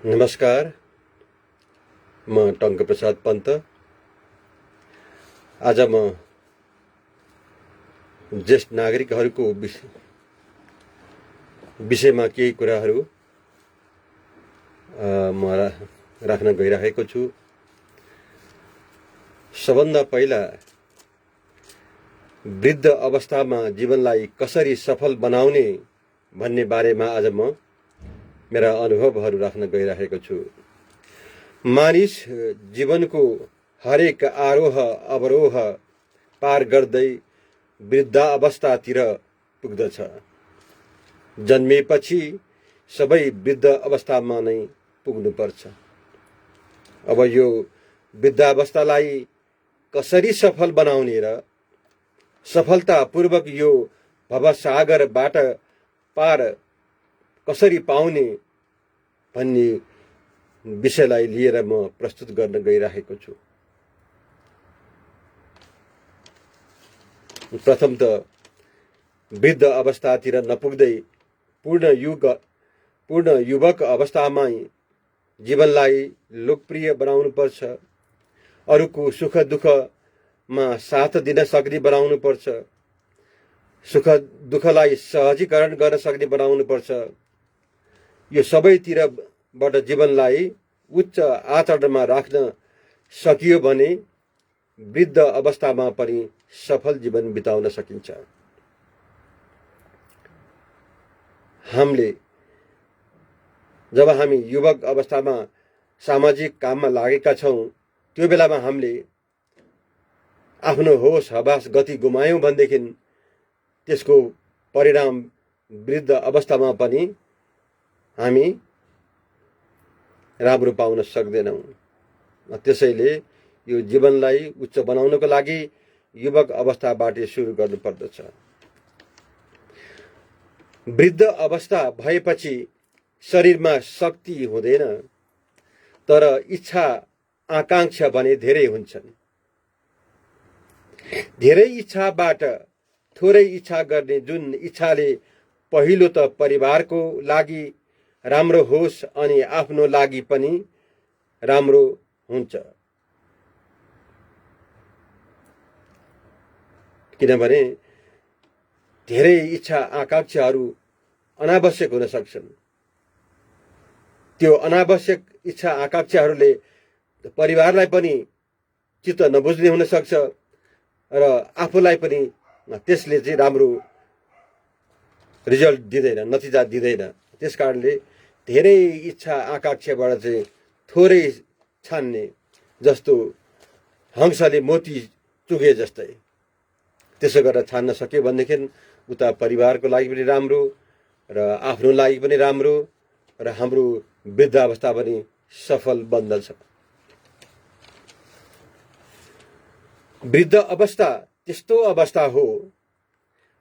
नमस्कार, म टङ्कप्रसाद पन्त। आज म ज्येष्ठ नागरिकहरूको विषयमा केही कुराहरू म राख्न गइरहेको छु। सबभन्दा पहिला वृद्ध अवस्थामा जीवनलाई कसरी सफल बनाउने भन्ने बारेमा आज म मेरा अनुभवहरू राख्न गइरहेको छु। मानिस जीवनको हरेक आरोह अवरोह पार गर्दै वृद्धावस्थातिर पुग्दछ। जन्मेपछि सबै वृद्ध अवस्थामा नै पुग्नुपर्छ। अब यो वृद्धावस्थालाई कसरी सफल बनाउने र सफलतापूर्वक यो भवसागरबाट पार कसरी पाउने भन्ने विषयलाई लिएर म प्रस्तुत गर्न गइरहेको छु। प्रथम त वृद्ध अवस्थातिर नपुग्दै पूर्ण युवक अवस्थामा जीवनलाई लोकप्रिय बनाउनुपर्छ। अरूको सुख दुःखमा साथ दिन सक्ने बनाउनुपर्छ। सुख दुःखलाई सहजीकरण गर्न सक्ने बनाउनुपर्छ। यो सबैतिरबाट जीवनलाई उच्च आचरणमा राख्न सकियो भने वृद्ध अवस्थामा पनि सफल जीवन बिताउन सकिन्छ। जब हामी युवक अवस्थामा सामाजिक काममा लागेका छौँ, त्यो बेलामा हामीले आफ्नो होस हवास गति गुमायौँ भनेदेखि त्यसको परिणाम वृद्ध अवस्थामा पनि हामी राम्रो पाउन सक्दैनौँ। त्यसैले यो जीवनलाई उच्च बनाउनको लागि युवक अवस्थाबाट सुरु गर्नुपर्दछ। वृद्ध अवस्था भएपछि शरीरमा शक्ति हुँदैन, तर इच्छा आकांक्षा भने धेरै हुन्छन्। धेरै इच्छाबाट थोरै इच्छा गर्ने जुन इच्छाले पहिलो त परिवारको लागि राम्रो होस् अनि आफ्नो लागि पनि राम्रो हुन्छ। किनभने धेरै इच्छा आकांक्षाहरू अनावश्यक हुन सक्छन्। त्यो अनावश्यक इच्छा आकांक्षाहरूले परिवारलाई पनि चित्त नबुझ्ने हुन सक्छ र आफूलाई पनि त्यसले चाहिँ राम्रो रिजल्ट दिँदैन, नतिजा दिँदैन। त्यसकारणले धेरै इच्छा आकांक्षाबाट चाहिँ थोरै छान्ने, जस्तो हंसले मोती चुगे जस्तै, त्यसो गरेर छान्न सक्यो भनेदेखि उता परिवारको लागि पनि राम्रो र आफ्नो लागि पनि राम्रो र हाम्रो वृद्धावस्था पनि सफल बन्दछ। वृद्ध अवस्था त्यस्तो अवस्था हो,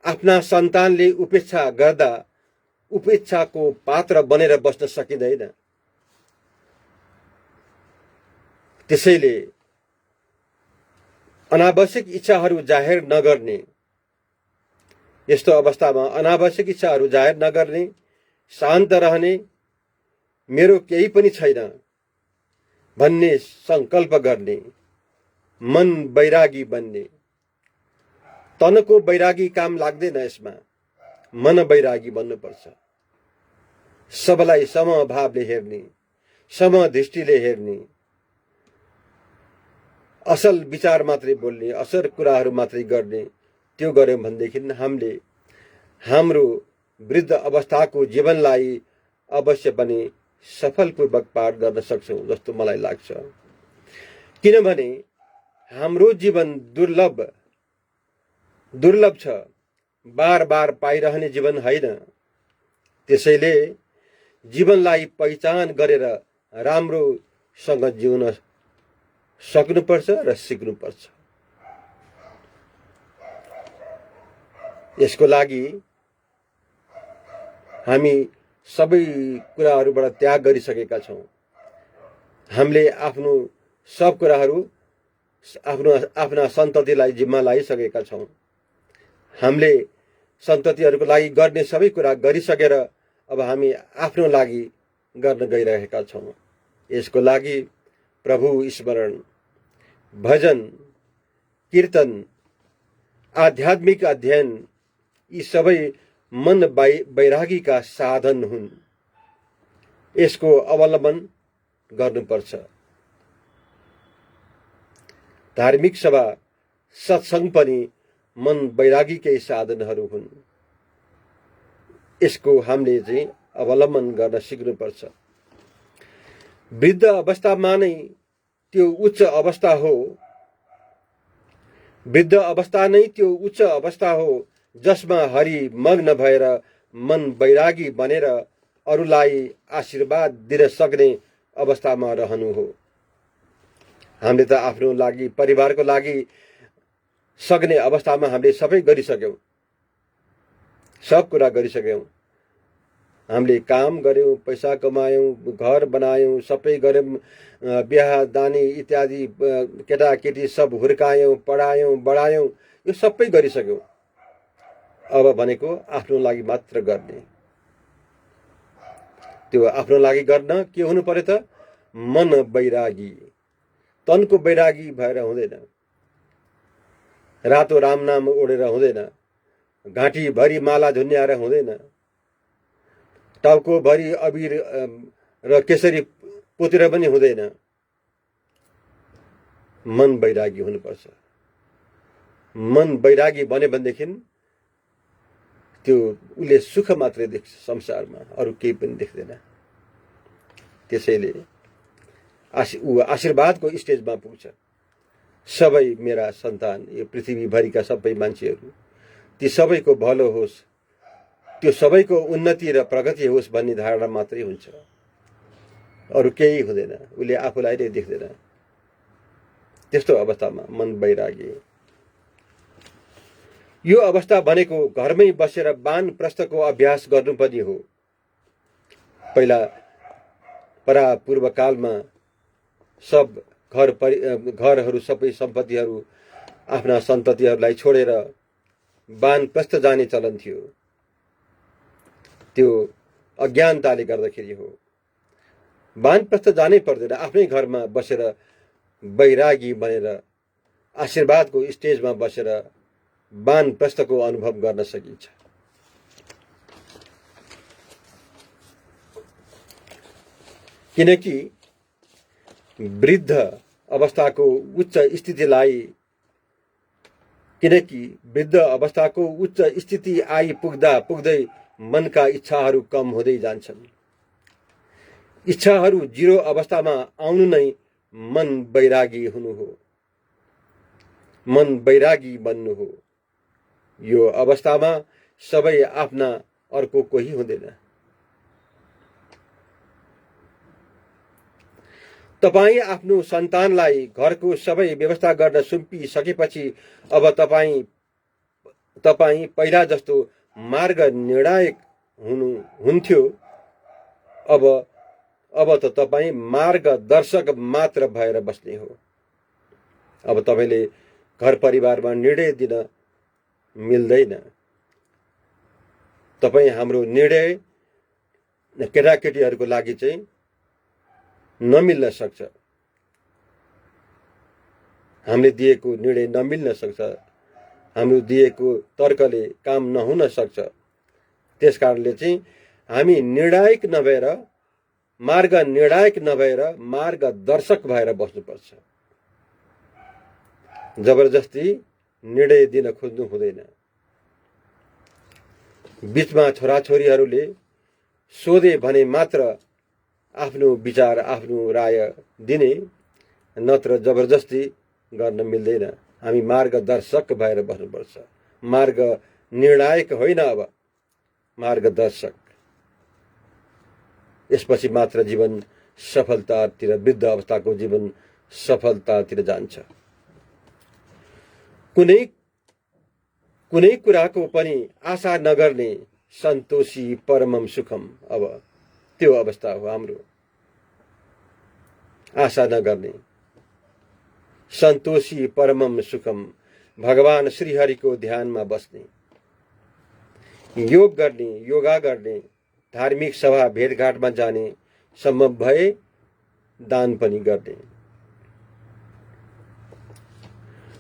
आफ्ना सन्तानले उपेक्षा गर्दा उपेक्षाको पात्र बनेर बस्न सकिँदैन। त्यसैले अनावश्यक इच्छाहरू जाहेर नगर्ने, यस्तो अवस्थामा अनावश्यक इच्छाहरू जाहेर नगर्ने, शान्त रहने, मेरो केही पनि छैन भन्ने संकल्प गर्ने, मन बैरागी बन्ने। तनको बैरागी काम लाग्दैन, यसमा मन बैरागी बन्नुपर्छ। सबलाई समभावले हेर्ने, समदृष्टिले हेर्ने, असल विचार मात्रै बोल्ने, असल कुराहरू मात्रै गर्ने। त्यो गर्यौँ भनेदेखि हामीले हाम्रो वृद्ध अवस्थाको जीवनलाई अवश्य पनि सफलपूर्वक पार गर्न सक्छौँ जस्तो मलाई लाग्छ। किनभने हाम्रो जीवन दुर्लभ छ, बार बार पाइरहने जीवन होइन। त्यसैले जीवनलाई पहिचान गरेर राम्रोसँग जिउन सक्नुपर्छ र सिक्नुपर्छ। यसको लागि हामी सबै कुराहरूबाट त्याग गरिसकेका छौँ। हामीले आफ्नो सब कुराहरू आफ्ना सन्ततिलाई जिम्मा लगाइसकेका छौँ। हामीले सन्ततिहरूको लागि गर्ने सबै कुरा गरिसकेर अब हामी आफ्नो लागि गर्न गइरहेका छौँ। यसको लागि प्रभु स्मरण, भजन, कीर्तन, आध्यात्मिक अध्ययन यी सबै मन वैरागीका साधन हुन्। यसको अवलम्बन गर्नुपर्छ। धार्मिक सभा, सत्संग पनि मन वैरागीकै साधनहरू हुन्। यसको हामीले चाहिँ अवलम्बन गर्न सिक्नुपर्छ। वृद्ध अवस्थामा नै त्यो उच्च अवस्था हो। वृद्ध अवस्था नै त्यो उच्च अवस्था हो जसमा हरि मग्न भएर मन वैरागी बनेर अरूलाई आशीर्वाद दिन सक्ने अवस्थामा रहनु हो। हामीले त आफ्नो लागि, परिवारको लागि सक्ने अवस्थामा हामीले सबै गरिसक्यौँ, सब कुरा गरिसक्यौँ। हामीले काम गर्यौँ, पैसा कमायौँ, घर बनायौँ, सबै गर्यौँ, बिहा दानी इत्यादि केटाकेटी सब हुर्कायौँ, पढायौँ, बढायौँ, यो सबै गरिसक्यौँ। अब भनेको आफ्नो लागि मात्र गर्ने। त्यो आफ्नो लागि गर्न के हुनु पर्यो त? मन वैरागी, तनको वैरागी भएर हुँदैन। रातो राम नाम ओढेर हुँदैन, घाँटी भरि माला झुन्याएर हुँदैन, टाउको भरि अबिर र केसरी पोतेर पनि हुँदैन। मन वैरागी हुनुपर्छ। मन वैरागी बन्यो भनेदेखि त्यो उसले सुख मात्रै देख्छ संसारमा, अरू केही पनि देख्दैन। त्यसैले ऊ आशीर्वादको स्टेजमा पुग्छ। सबै मेरा सन्तान, यो पृथ्वीभरिका सबै मान्छेहरू, ती सबैको भलो होस्, त्यो सबैको उन्नति र प्रगति होस् भन्ने धारणा मात्रै हुन्छ, अरू केही हुँदैन। उसले आफूलाई नै देख्दैन। त्यस्तो अवस्थामा मन वैरागी। यो अवस्था भनेको घरमै बसेर वानप्रस्थको अभ्यास गर्नुपर्ने हो। पहिला परापूर्व कालमा सब घरहरू, सबै सम्पत्तिहरू आफ्ना सन्ततिहरूलाई छोडेर वानप्रस्थ जाने चलन थियो। त्यो अज्ञानताले गर्दाखेरि हो। वानप्रस्थ जानै पर्दैन, आफ्नै घरमा बसेर वैरागी बनेर आशीर्वादको स्टेजमा बसेर वानप्रस्थको अनुभव गर्न सकिन्छ। किनकि वृद्ध अवस्थाको उच्च स्थिति आइपुग्दा पुग्दै मनका इच्छाहरू कम हुँदै जान्छन्। इच्छाहरू जिरो अवस्थामा आउनु नै मन वैरागी हुनु हो, मन वैरागी बन्नु हो। यो अवस्थामा सबै आफ्ना, अर्को कोही हुँदैन। तपाईं आफ्नो सन्तानलाई घरको सबै व्यवस्था गर्न सुम्पिसकेपछि अब तपाईं पहिला जस्तो मार्ग निर्णायक हुन्थ्यो। अब त तपाईं मार्गदर्शक मात्र भएर बस्ने हो। अब तपाईले घर परिवारमा निर्णय दिन मिल्दैन। तपाईं हाम्रो निर्णय केटाकेटीहरूको लागि चाहिँ नमिल्न सक्छ। हामीले दिएको निर्णय नमिल्न सक्छ। हाम्रो दिएको तर्कले काम नहुन सक्छ। त्यसकारणले चाहिँ हामी निर्णायक नभएर, मार्ग निर्णायक नभएर मार्गदर्शक भएर बस्नुपर्छ। जबरजस्ती निर्णय दिन खोज्नु हुँदैन। बीचमा छोराछोरीहरूले सोधे भने मात्र आफ्नो विचार, आफ्नो राय दिने, नत्र जबरजस्ती गर्न मिल्दैन। हामी मार्गदर्शक भएर बस्नुपर्छ। मार्ग निर्णायक होइन, अब मार्गदर्शक। यसपछि मात्र जीवन सफलतातिर, वृद्ध अवस्थाको जीवन सफलतातिर जान्छ। कुनै कुराको पनि आशा नगर्ने सन्तोषी परमम सुखम, अब त्यो अवस्था हो हाम्रो। आशा नगर्ने सन्तोषी परमम सुखम, भगवान श्रीहरिको ध्यानमा बस्ने, योग गर्ने, योगा गर्ने, धार्मिक सभा भेटघाटमा जाने, सम्भव भए दान पनि गर्ने।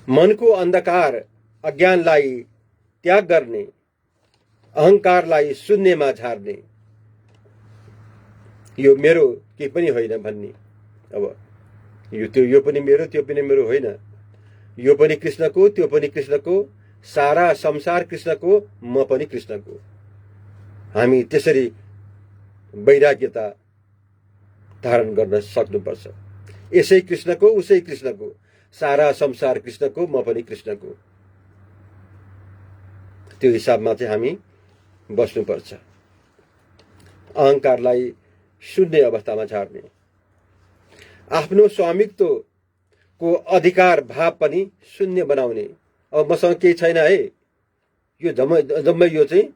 मनको अन्धकार अज्ञानलाई त्याग गर्ने, अहंकारलाई शून्यमा झार्ने, यो मेरो केही पनि होइन भन्ने। अब यो पनि मेरो त्यो पनि मेरो होइन, यो पनि कृष्णको त्यो पनि कृष्णको, सारा संसार कृष्णको, म पनि कृष्णको। हामी त्यसरी वैराग्यता धारण गर्न सक्नुपर्छ। यसै कृष्णको उसै कृष्णको, सारा संसार कृष्णको, म पनि कृष्णको, त्यो हिसाबमा चाहिँ हामी बस्नुपर्छ। अहंकारलाई शून्य अवस्थामा झार्ने, आफ्नो स्वामित्वको अधिकार भाव पनि शून्य बनाउने। अब मसँग केही छैन है, यो जम्मै यो चाहिँ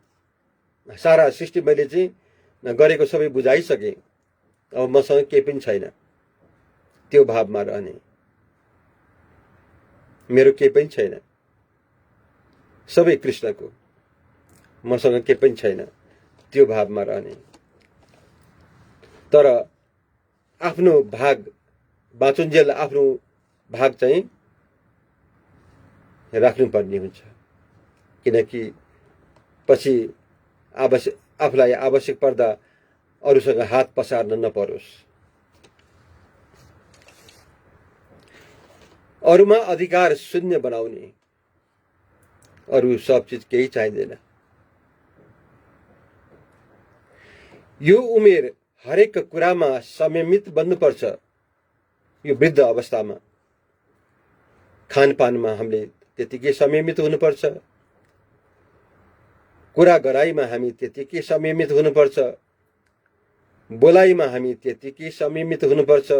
सारा सृष्टि मैले चाहिँ गरेको सबै बुझाइसकेँ, अब मसँग केही पनि छैन, त्यो भावमा रहने। मेरो केही पनि छैन, सबै कृष्णको, मसँग केही पनि छैन, त्यो भावमा रहने। तर आफ्नो भाग बाँचुन्जेल आफ्नो भाग चाहिँ राख्नुपर्ने हुन्छ, किनकि पछि आफूलाई आवश्यक पर्दा अरूसँग हात पसार्न नपरोस्। अरूमा अधिकार शून्य बनाउने, अरू सब चिज केही चाहिँदैन। यो उमेर हरेक कुरामा संयमित बन्नुपर्छ। यो वृद्ध अवस्थामा खानपानमा हामीले त्यतिकै संयमित हुनुपर्छ, कुरा गराइमा हामी त्यतिकै संयमित हुनुपर्छ, बोलाइमा हामी त्यतिकै संयमित हुनुपर्छ,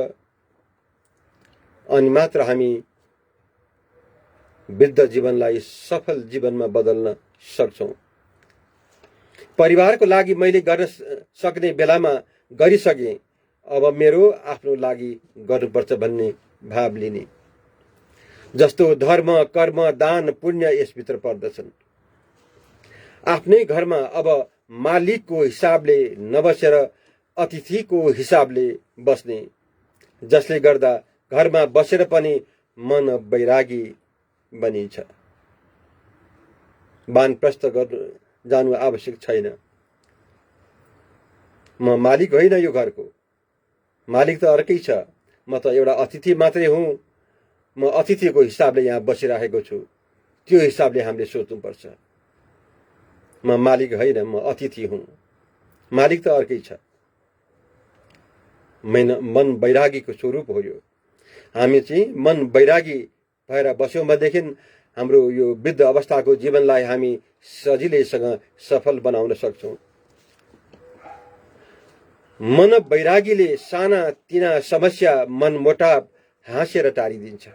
अनि मात्र हामी वृद्ध जीवनलाई सफल जीवनमा बदल्न सक्छौं। परिवारको लागि मैले गर्न सक्ने बेलामा गरिसके, अब मेरो आफ्नो लागि गर्नुपर्छ भन्ने भाव लिने। जस्तो धर्म, कर्म, दान, पुण्य यसभित्र पर्दछन्। आफ्नै घरमा अब मालिकको हिसाबले नबसेर अतिथिको हिसाबले बस्ने, जसले गर्दा घरमा बसेर पनि मन वैरागी बनिन्छ। वानप्रस्थ जानु आवश्यक छैन। म मालिक होइन यो घरको, मालिक त अर्कै छ, म त एउटा अतिथि मात्रै हुँ। म अतिथिको हिसाबले यहाँ बसिरहेको छु, त्यो हिसाबले हामीले सोच्नुपर्छ। म मालिक होइन, म अतिथि हुँ, मालिक त अर्कै छ। मन वैरागीको स्वरूप हो यो। हामी चाहिँ मन वैरागी भएर बस्यौं भनेदेखि हाम्रो यो वृद्ध अवस्थाको जीवनलाई हामी सजिलैसँग सफल बनाउन सक्छौं। मन वैरागीले साना तिना समस्या, मनमोटाव हाँसेर टारिदिन्छ।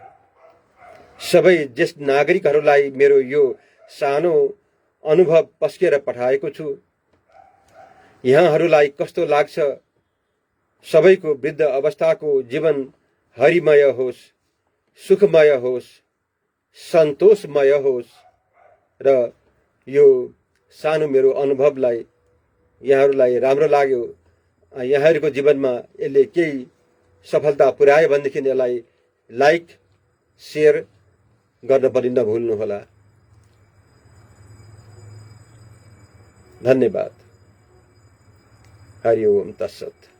सबै ज्येष्ठ नागरिकहरूलाई मेरो यो सानो अनुभव पस्केर पठाएको छु। यहाँहरूलाई कस्तो लाग्छ? सबैको वृद्ध अवस्थाको जीवन हरिमय होस्, सुखमय होस्, सन्तोषमय होस् र यो सानो मेरो अनुभवलाई यहाँहरूलाई राम्रो लाग्यो, यहाँहरूको जीवनमा यसले केही सफलता पुर्यायो भनेदेखि यसलाई लाइक शेयर गर्न पनि नभुल्नुहोला। धन्यवाद। हरि ओम तत्सत।